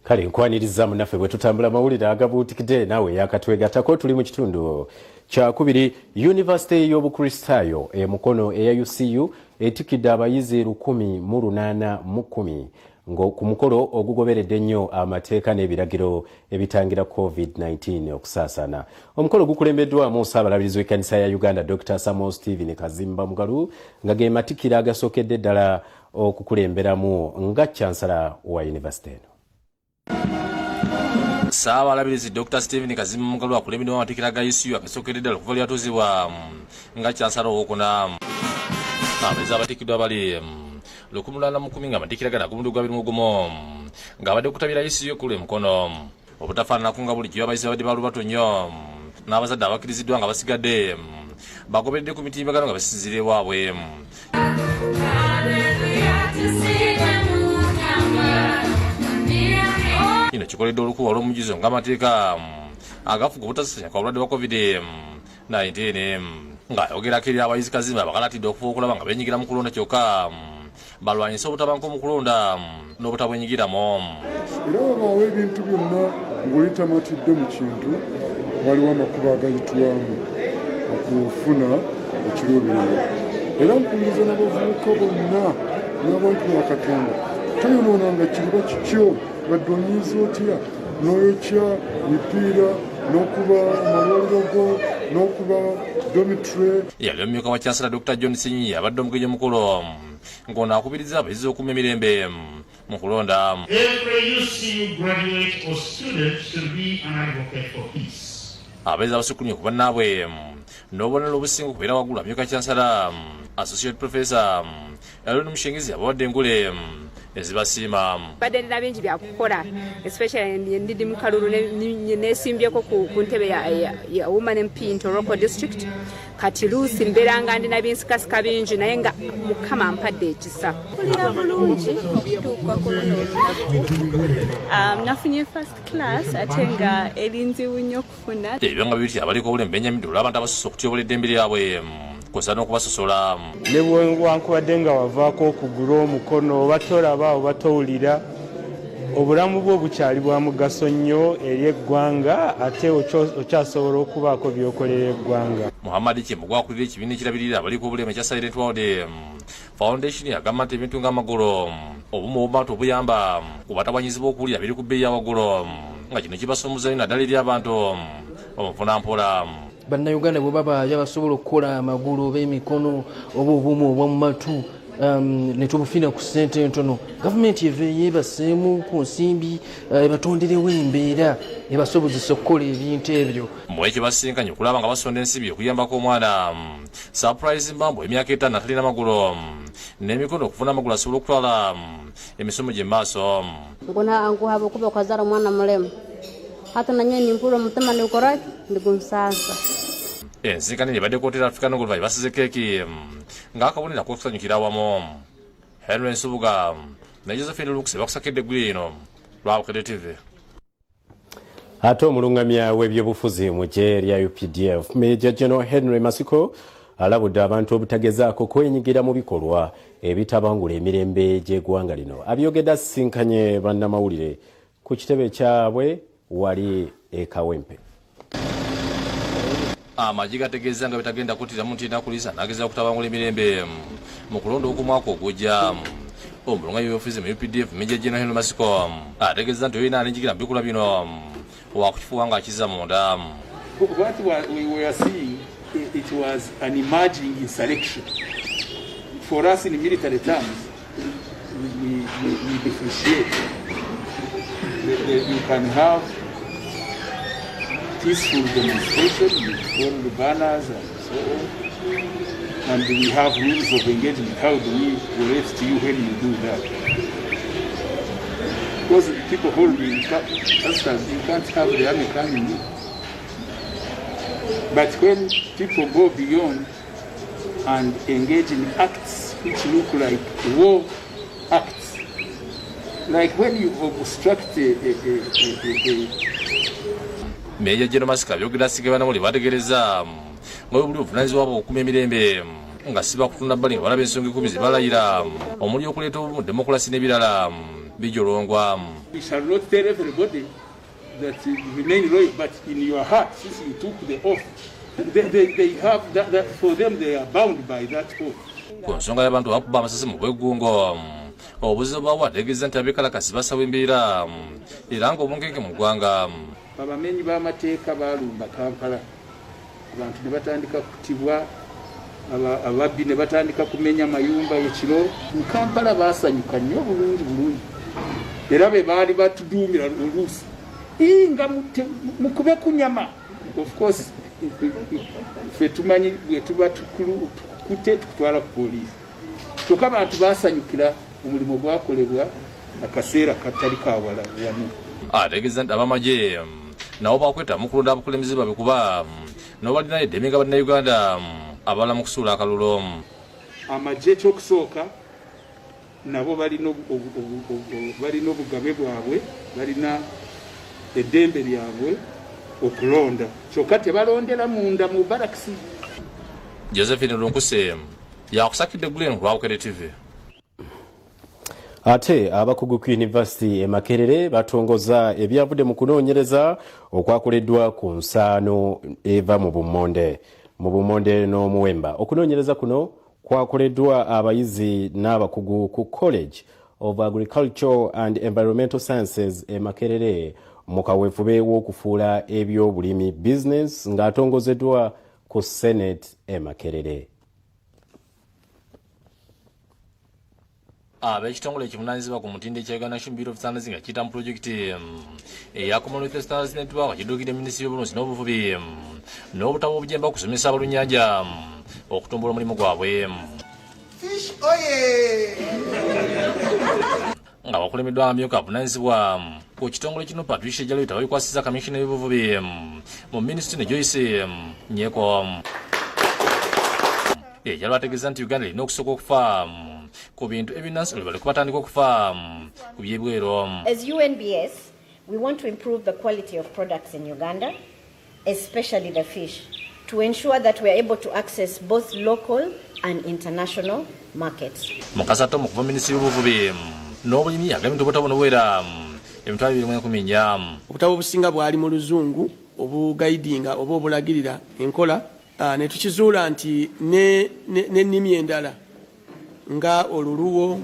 Kale nkwaniriza munaffe bwe tutambula mawulire agabuutikidde naawe yakatwegattako. Tuli mu kitundu kya kubiri. University y'obukristaayo mukono eya UCU etikkidde abayizi 1,810 ku mukolo ogugoberedde ennyo amateeka n'ebiragiro ebitangira COVID-19 okusaasaana. Omukolo gukulembeddwamu Ssaabalabirizi w'ekkanisa ya Uganda Dr. Samuel Stephen Kazimba Mugalu nga ge matikkira agasookedde ddala okukulemberamu nga chansala wa university eno. Ssaabalabirizi Dr. Stephen Kazimba Mugalu akulembedde amatikkira ga UCU agasookedde ddala okuva lyatuuzibwa nga chansala owokuna. Abayizi abatikkiddwa bali 1,810 nga amatikkira gano ag'omulundi gwa 21 ng'abadde kutabira UCU kule mukono obutafaananako nga bulijjo abayizi babadde balubato nnyo n'abazadde abakkiriziddwa nga basigadde bagoberedde ku mitimbagano nga basinzira ewaabwe. Kino kikoledde olukuwa olw'omujuzo ng'amateeka agafuga obutasasanya kwa bulwadde bwa COVID-19 ng'ayogerako eri abayizi Kazimba abakalatidde okufa okulaba nga beenyigira mu kulonda kyokka balwanyisa obutabanka mu kulonda n'obutabwenyigiramu. Era wabaawo ebintu byonna ng'olitamatidde mu kintu waliwo amakubo agayitwamu okufuna ekiruubirirwa. Era mpuliriza n'abavubuka bonna n'abantu ba Katonda toyonoonanga kiriba kikyo badde onyiiza otya n'oyokya mipiira n'okuba amalwaliro n'okuba dormitory. Yali omumyuka wa chancellor Dr. John Sinyi abadde omugenyi omukulu ng'ono akubiriza abayizi okuuma emirembe mu kulonda. Every UCU graduate or student should be an advocate for peace. Abayizi abasukulumye ku bannaabwe n'obubonero obusinga okubeera waggulu amyuka chancellor associate professor Aaron Mushengizi abawadde engule ezibasiima. Badde nina bingi byakukola especially ndidi mu Kalulu nesimbyeko ku ntebe ya Women MP Toroko District. Kati Lucy mbeera nga ndina binsikasika bingi naye nga Mukama ampadde ekisa. Kulira bulungi okutuuka ku nafunye first class ate nga erinzibu nnyo okufuna. Ebyo nga bityo abaliko obulembe ennyamidde abantu abasusse okutyobola eddembe lyabwe kw'ossa n'okubasosola. Ne bwankubadde nga wavaako okugula omukono oba tolaba oba towulira obulamu bwo bukyali bwa mugaso nnyo eri eggwanga ate okyasobola okubaako by'okolera eggwanga. Muhammad Kimbo gwakulira ekibiina ekirabirira abaliko obulema ekya Silent World Foundation yagamba nti ebintu ng'amagolo obumu obubantu obuyamba ku batabanyizi b'okuwulira biri ku bbeeyi ya waggulu nga kino kibasomozaayo naddala eri abantu obuvunaampola. Bannayuganda bwe baba basobola okukola amagulu oba emikono oba obumu obw'omu matu ne tubufina ku ssente entono, gavumenti eva yeebaseemu ku nsimbi ebatonderewo embeera ebasobozesa okukola ebintu ebyo. Mwekyo basinkanye okulaba nga basonda ensimbi okuyambako omwana Surprise Mbambo emyaka 5 atalina magulu n'emikono okufuna amagulu asobola okutwala emisomo gye maaso. Nkuna ankuhaba okuba okazala omwana mulema hata nanye nimpula omutima negukoraki ndigunsasa. Ensinkane nebadde kootera African Gold basize keeki ng'akabonero ak'okusanyukira awamu. Henry Nsubuga ne Josephine Lukse bakusakidde eggulu eno lwa Bukedde TV. Ate omulungamya w'ebyobufuzi mu gye lya UPDF Major General Henry Masiko alabudde abantu obutagezaako kwenyigira mu bikolwa ebitabangula emirembe gy'eggwanga lino. Abyogedde asisinkanye bannamawulire ku kitebe kyabwe wali Kawempe. Amagye gategeeza nga betagenda kuttiramu nti nakuliisa n'ageza okutabangula emirembe mu kulonda okw'omwaka ogujja. Omulungamya w'ebyobufuzi mu UPDF Major General Henry Masiko ategeeza nti yoyina alinjikira mu bikolwa bino wakukifuba ng'akiza munda. What we were seeing, it was an emerging insurrection. For us in military terms, we differentiate. You can have peaceful demonstration with all the banners and so on, and we have rules of engagement. How do we relate to you when you do that? Because people hold you, you can't have the army coming in. But when people go beyond and engage in acts which look like war acts, like when you obstruct Major General Masika byogera sigabana muli bategereza ngo buli buvunaanyizibwa bwo okukuuma emirembe nga siba kutunda bbali nga balaba ensonga 10 zibalayira omuli okuleeta obumu demokulasi n'ebirala bijolongwa. We shall not tell everybody that you remain loyal, but in your heart, since you took the oath, they have that for them, they are bound by that oath. Ku nsonga y'abantu bakuba amasasi mu bwegungo, obuzibu bwawategeeza nti abeekalakasi basaba embeera era ng'obunkenke mu ggwanga. Abamenyi b'amateeka baalumba Kampala, abantu ne batandika kutibwa, ababbi ne batandika kumenya mayumba ekiro. Mu Kampala baasanyuka nnyo bulungi, era be baali batuduumira oluusi nga mukube ku nyama. Of course ffe tumanyi bwe tuba tukute tukutwala ku poliisi, kyokka abantu baasanyukira omulimu gwakolebwa akaseera katali kawala wamu. Ategeeza nti abamagye nabo bakweta mu kulonda abakulembeze babe kuba nabo balina eddembe nga bannayuganda abala mu kusuula akalulu. Amagye ekyokusooka nabo balina obugabe bwabwe, balina eddembe lyabwe okulonda, kyokka tebalondera munda mu barakisi. Josephine Lunkuse yakusakidde Glen ku Lwabukere TV. Ate abakugu ku University e Makerere batongoza ebyavudde mu kunoonyereza okwakoleddwa ku nsaano eva mu Bumonde n'Omuwemba. Okunoonyereza kuno kwakoleddwa abayizi n'abakugu ku College of Agriculture and Environmental Sciences e Makerere mu kaweefube w'okufuula ebyobulimi business ng'atongozeddwa ku Senate e Makerere. Ab'ekitongole ekivunaanyizibwa ku mutindo ekya National Bureau of Standards nga kiyita mu pulojekiti eya Commonwealth Standards Network kiddukidde Minisitule y'Obulunzi n'Obuvubi n'obutabo obujemba okusomesa abalunnyanja okutumbula omulimu gwabwe. Nga bakulemeddwa amyuka avunaanyizibwa ku kitongole kino Patricia Jalo taweekwasiza Kamishina y'Obuvubi mu Minisitule ne Joyce Nyeko. Jalo ategeeza nti Uganda erina okusooka okufa ku bintu ebinansi olwo baleka batandika okufa ku byebweru. As UNBS, we want to improve the quality of products in Uganda, especially the fish, to ensure that we are able to access both local and international markets. Mukasato mu kuva Minisitule y'Obuvubi n'Obulimi yagambye nti obutabo buwera emitwalo 214. Obutabo obusinga bwali mu Luzungu obugayidinga oba obulagirira enkola ne tukizuula nti n'ennimi endala nga Oluluwo,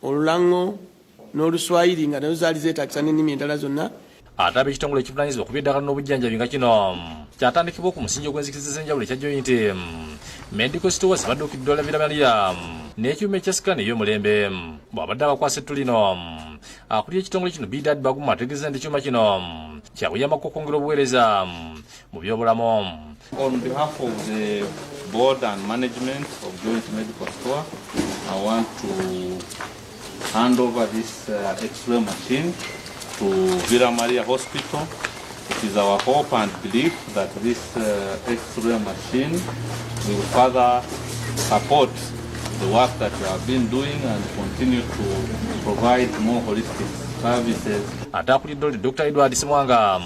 Olulango n'Oluswayiri nga nazo zaali zeetaagisa n'ennimi endala zonna. Ate ab'ekitongole ekivunaanyizibwa ku by'eddagala n'obujjanjabi nga kino kyatandikibwa ku musingi ogw'enzikiriza ez'enjawulo ekya joint medical stores badduukiddwa la Viramalya n'ekyuma ekya sikaani ey'omulembe. Bw'abadde abakwasa ettu lino akulira ekitongole kino Bidad Baguma ategeeza nti ekyuma kino kyakuyambako okwongera obuweereza mu by'obulamu. On behalf of the board and management of Joint Medical Store, I want to hand over this X-ray machine to Viramalya Hospital. It is our hope and belief that this X-ray machine will further support the work that we have been doing and continue to provide more holistic services. Atakulidde Dr. Edward Simwanga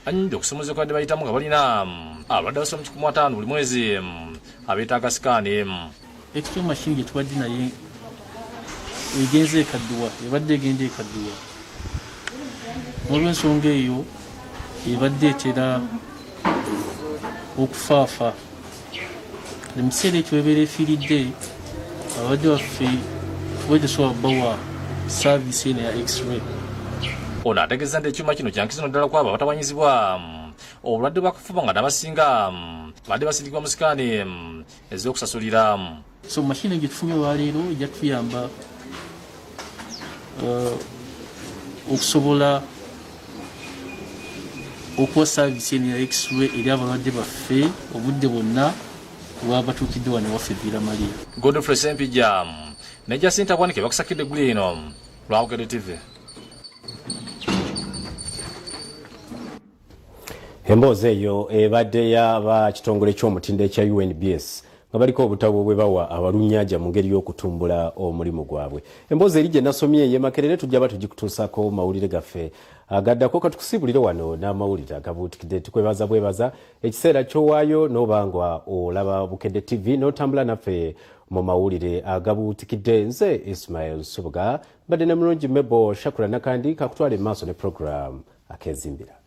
anyumya okusomesa kwa bayitamu nga balina abalwadde abasoba 15 buli mwezi abeetaaga sikaani. X-ray machine gye tubadde naye egenze ekadduwa, ebadde egenda ekadduwa. Olw'ensonga eyo ebadde etera okufaafa. Mu kiseera ekyo ebeera efiiridde abalwadde baffe tebasobola bawa saavisi eno ya X-ray. Ono ategeeza nti ekyuma kino kyankizino ddala kwabo abatawanyizibwa obulwadde bwakafuba nga nabasinga badde basindikibwa mu sikaani ez'okusasulira. So mashine gye tufunye olwaleero ejja tuyamba okusobola okuwa saavisi eno ya X-ray eri abalwadde baffe obudde bwonna bwabatuukidde wano waffe Viramalya. Godfrey Sempija ne Jacinta Bwanike bakusakidde eggulu eno Lwabukere TV. Emboozi eyo ebadde yaba kitongole ky'omutindo ekya UNBS nga baliko obutabo bwe bawa abalunnyanja mu ngeri y'okutumbula omulimu gwabwe. Emboozi eri gye nasomye ye Makerere tujja batugikutuusako mawulire gaffe agaddako katukusibulire wano n'amawulire agabuutikidde. Tukwebaza bwebaza ekiseera ky'owaayo n'oba nga olaba Bukedde TV n'otambula naffe mu mawulire agabuutikidde nze Ismail Subuga badde ne mulungi Mebo Shakura nakandi kakutwala emaaso ne program akezimbira.